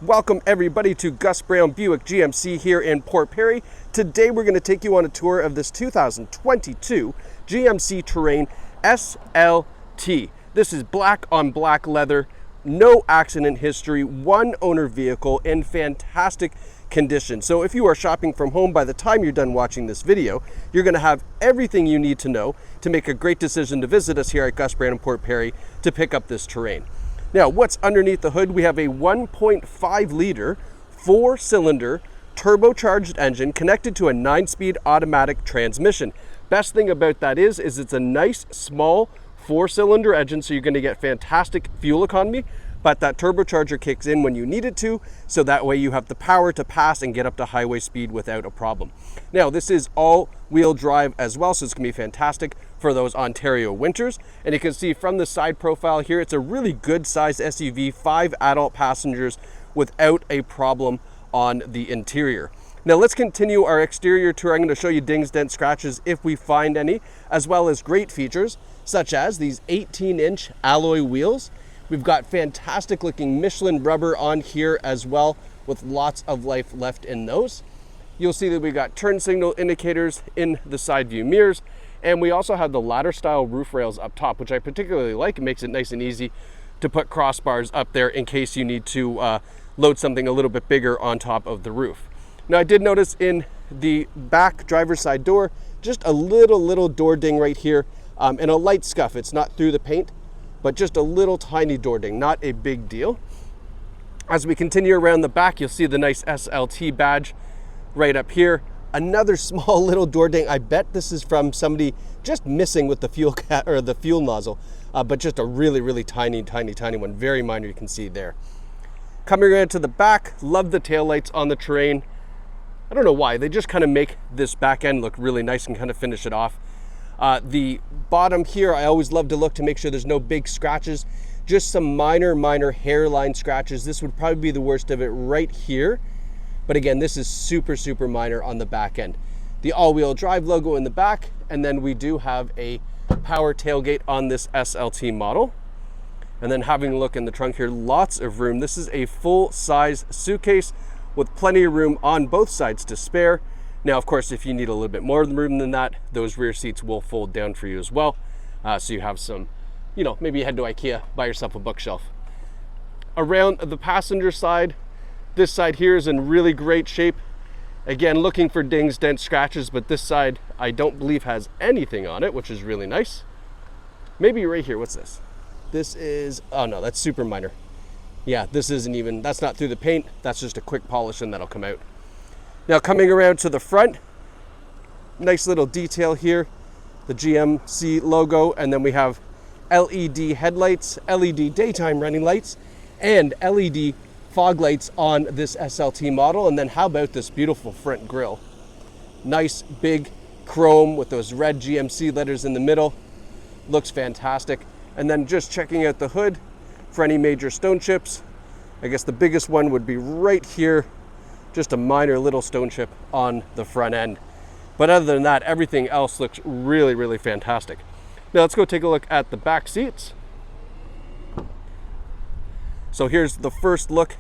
Welcome everybody to Gus Brown Buick GMC here in Port Perry. Today we're going to take you on a tour of this 2022 GMC Terrain SLT. This is black on black leather, no accident history, one owner vehicle in fantastic condition. So if you are shopping from home, by the time you're done watching this video, you're going to have everything you need to know to make a great decision to visit us here at Gus Brown in Port Perry to pick up this Terrain. Now, what's underneath the hood? We have a 1.5 liter, 4-cylinder, turbocharged engine connected to a 9-speed automatic transmission. Best thing about that is it's a nice, small 4-cylinder engine, so you're gonna get fantastic fuel economy, but that turbocharger kicks in when you need it to, so that way you have the power to pass and get up to highway speed without a problem. Now, this is all-wheel drive as well, so it's gonna be fantastic for those Ontario winters. And you can see from the side profile here, it's a really good size SUV, 5 adult passengers without a problem on the interior. Now let's continue our exterior tour. I'm going to show you dings, dents, scratches if we find any, as well as great features such as these 18-inch alloy wheels. We've got fantastic looking Michelin rubber on here as well, with lots of life left in those. You'll see that we've got turn signal indicators in the side view mirrors, and we also have the ladder style roof rails up top, which I particularly like. It makes it nice and easy to put crossbars up there in case you need to load something a little bit bigger on top of the roof. Now, I did notice in the back driver's side door, just a little door ding right here, and a light scuff. It's not through the paint, but just a little tiny door ding, not a big deal. As we continue around the back, you'll see the nice SLT badge right up here. Another small little door ding. I bet this is from somebody just missing with the fuel or the fuel nozzle, but just a really tiny one, very minor, you can see there. Coming around to the back, love the taillights on the Terrain. I don't know why, they just kind of make this back end look really nice and kind of finish it off. The bottom here, I always love to look to make sure there's no big scratches, just some minor hairline scratches. This would probably be the worst of it right here. But again, this is super minor on the back end. The all-wheel drive logo in the back, and then we do have a power tailgate on this SLT model. And then having a look in the trunk here, lots of room. This is a full-size suitcase with plenty of room on both sides to spare. Now, of course, if you need a little bit more room than that, those rear seats will fold down for you as well. So you have some, maybe you head to IKEA, buy yourself a bookshelf. Around the passenger side, this side here is in really great shape. Again, looking for dings, dents, scratches, but this side I don't believe has anything on it, which is really nice. Maybe right here, what's this? This is, oh no, that's super minor. Yeah, this isn't even, that's not through the paint, that's just a quick polish and that'll come out. Now coming around to the front, nice little detail here, the GMC logo, and then we have LED headlights, LED daytime running lights, and LED fog lights on this SLT model. And then how about this beautiful front grille? Nice big chrome with those red GMC letters in the middle. Looks fantastic. And then just checking out the hood for any major stone chips. I guess the biggest one would be right here. Just a minor little stone chip on the front end. But other than that, everything else looks really fantastic. Now let's go take a look at the back seats. So here's the first look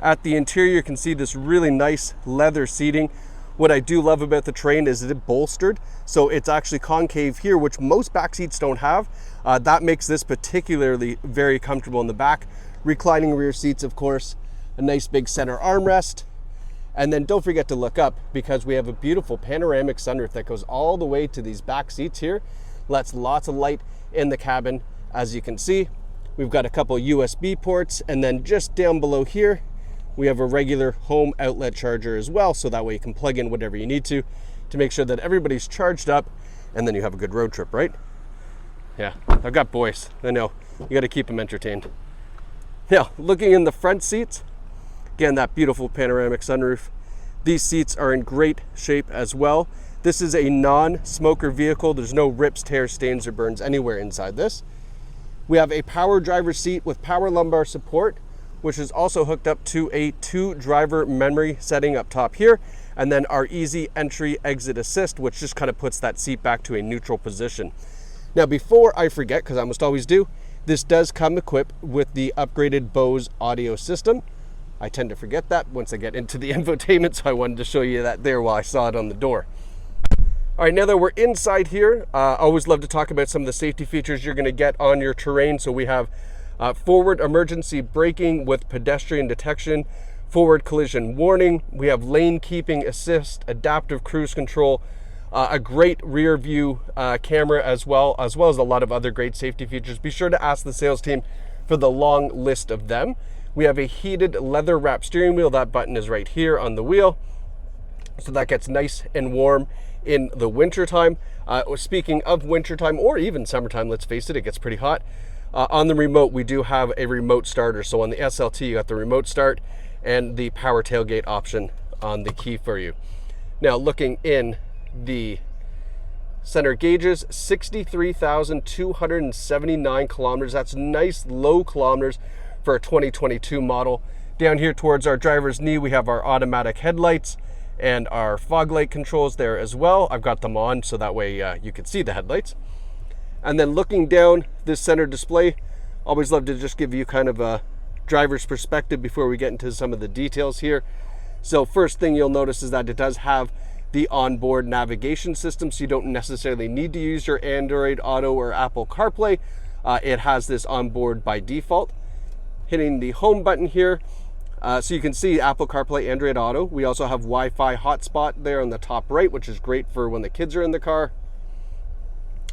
at the interior. You can see this really nice leather seating. What I do love about the Terrain is it's bolstered, so it's actually concave here, which most back seats don't have. That makes this particularly very comfortable in the back. Reclining rear seats, of course, a nice big center armrest. And then don't forget to look up, because we have a beautiful panoramic sunroof that goes all the way to these back seats here. Lets lots of light in the cabin, as you can see. We've got a couple USB ports, and then just down below here, we have a regular home outlet charger as well, so that way you can plug in whatever you need to make sure that everybody's charged up, and then you have a good road trip, right? Yeah, I've got boys, I know, you gotta keep them entertained. Now, looking in the front seats, again, that beautiful panoramic sunroof. These seats are in great shape as well. This is a non-smoker vehicle. There's no rips, tears, stains, or burns anywhere inside this. We have a power driver's seat with power lumbar support, which is also hooked up to a 2-driver memory setting up top here, and then our easy entry exit assist, which just kind of puts that seat back to a neutral position. Now, before I forget, because I almost always do, this does come equipped with the upgraded Bose audio system, I tend to forget that once I get into the infotainment, so I wanted to show you that there while I saw it on the door. All right, now that we're inside here, I always love to talk about some of the safety features you're going to get on your Terrain. So we have forward emergency braking with pedestrian detection, forward collision warning. We have lane keeping assist, adaptive cruise control, a great rear view camera as well as a lot of other great safety features. Be sure to ask the sales team for the long list of them. We have a heated leather wrap steering wheel. That button is right here on the wheel, so that gets nice and warm in the winter time. Speaking of wintertime, or even summertime, let's face it, it gets pretty hot. On the remote, we do have a remote starter. So on the SLT, you got the remote start and the power tailgate option on the key for you. Now, looking in the center gauges, 63,279 kilometers. That's nice low kilometers for a 2022 model. Down here towards our driver's knee, we have our automatic headlights and our fog light controls there as well. I've got them on so that way you can see the headlights. And then looking down this center display, always love to just give you kind of a driver's perspective before we get into some of the details here. So first thing you'll notice is that it does have the onboard navigation system, so you don't necessarily need to use your Android Auto or Apple CarPlay. It has this onboard by default. Hitting the home button here, so you can see Apple CarPlay, Android Auto. We also have Wi-Fi hotspot there on the top right, which is great for when the kids are in the car.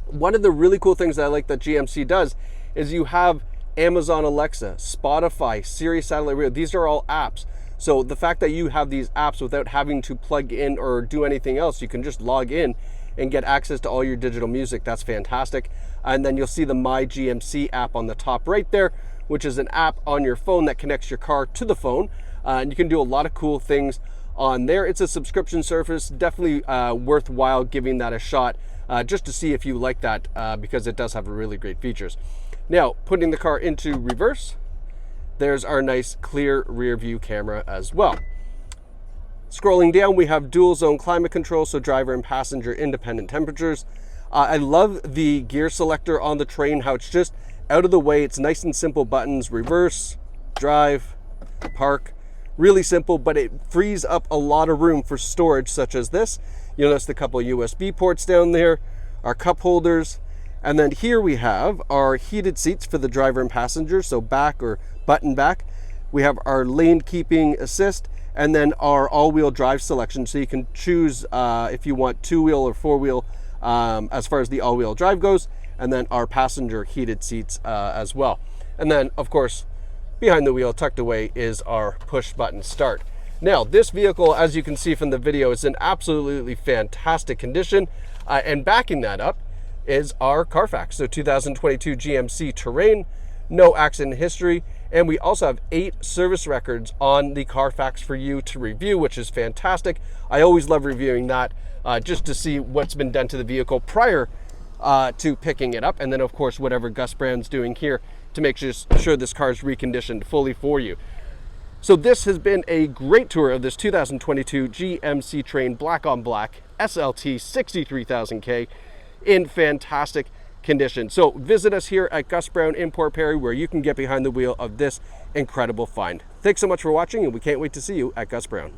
One of the really cool things that I like that GMC does is you have Amazon Alexa, Spotify, Sirius Satellite Radio. These are all apps. So the fact that you have these apps without having to plug in or do anything else, you can just log in and get access to all your digital music. That's fantastic. And then you'll see the My GMC app on the top right there, which is an app on your phone that connects your car to the phone. And you can do a lot of cool things on there. It's a subscription service, definitely worthwhile giving that a shot just to see if you like that because it does have really great features. Now, putting the car into reverse, there's our nice clear rear view camera as well. Scrolling down, we have dual zone climate control, so driver and passenger independent temperatures. I love the gear selector on the Terrain, how it's just out of the way. It's nice and simple buttons: reverse, drive, park. Really simple, but it frees up a lot of room for storage such as this. You'll notice a couple of USB ports down there, our cup holders, and then here we have our heated seats for the driver and passenger, so back or button back. We have our lane keeping assist, and then our all-wheel drive selection, so you can choose if you want two-wheel or four-wheel as far as the all-wheel drive goes, and then our passenger heated seats as well. And then, of course, behind the wheel, tucked away, is our push button start. Now, this vehicle, as you can see from the video, is in absolutely fantastic condition. And backing that up is our Carfax. So 2022 GMC Terrain, no accident history. And we also have 8 service records on the Carfax for you to review, which is fantastic. I always love reviewing that just to see what's been done to the vehicle prior to picking it up. And then, of course, whatever Gus Brown's doing here to make sure this car is reconditioned fully for you. So this has been a great tour of this 2022 GMC Terrain black on black SLT 63,000K in fantastic condition. So visit us here at Gus Brown in Port Perry, where you can get behind the wheel of this incredible find. Thanks so much for watching, and we can't wait to see you at Gus Brown.